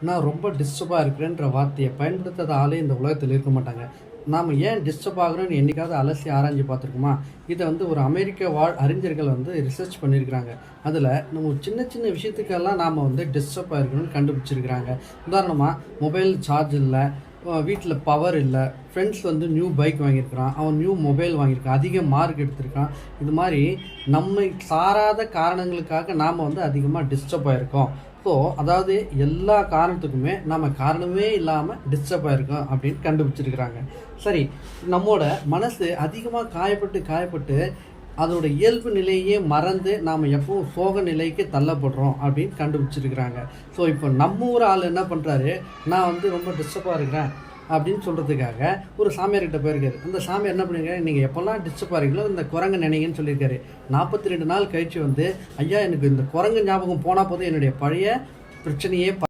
நான் ரொம்ப டிஸ்டர்பாக இருக்கிறேன்ற வார்த்தையை பயன்படுத்தாத ஆளே இந்த உலகத்தில் இருக்க மாட்டாங்க. நாம் ஏன் டிஸ்டர்ப் ஆகுறோன்னு என்னைக்காவது அலசி ஆராய்ஞ்சு பார்த்துருக்கோமா? இதை ஒரு அமெரிக்க வாழ் அறிஞர்கள் ரிசர்ச் பண்ணியிருக்கிறாங்க. அதில் நம்ம சின்ன சின்ன விஷயத்துக்கெல்லாம் நாம் டிஸ்டர்ப் ஆகிருக்கணும்னு கண்டுபிடிச்சிருக்கிறாங்க. உதாரணமாக, மொபைல் சார்ஜ் இல்லை, வீட்டில் பவர் இல்லை, ஃப்ரெண்ட்ஸ் நியூ பைக் வாங்கியிருக்கிறான், அவன் நியூ மொபைல் வாங்கியிருக்கான், அதிக மார்க் எடுத்திருக்கான். இது மாதிரி நம்மை சாராத காரணங்களுக்காக நாம் அதிகமாக டிஸ்டர்ப் ஆகிருக்கோம். ஸோ அதாவது எல்லா காரணத்துக்குமே நம்ம காரணமே இல்லாமல் டிஸ்டர்ப் ஆகிருக்கோம் அப்படின்னு கண்டுபிடிச்சிருக்கிறாங்க. சரி, நம்மோட மனசு அதிகமாக காயப்பட்டு அதோட இயல்பு நிலையே மறந்து நாம் எப்பவும் சோக நிலைக்கு தள்ளப்படுறோம் அப்படின்னு கண்டுபிடிச்சிருக்கிறாங்க. ஸோ இப்போ நம்ம ஊர் ஆள் என்ன பண்ணுறாரு, நான் ரொம்ப டிஸ்டர்பாக இருக்கிறேன் அப்படின்னு சொல்கிறதுக்காக ஒரு சாமியார்கிட்ட போயிருக்காரு. அந்த சாமியார் என்ன பண்ணியிருக்காரு, நீங்கள் எப்போல்லாம் டிஸ்டர்ப் ஆகிறீங்களோ இந்த குரங்கு நினைங்கன்னு சொல்லியிருக்காரு. 42 நாள் கழிச்சு ஐயா எனக்கு இந்த குரங்கு ஞாபகம் போனால் போதும், என்னுடைய பழைய பிரச்சனையே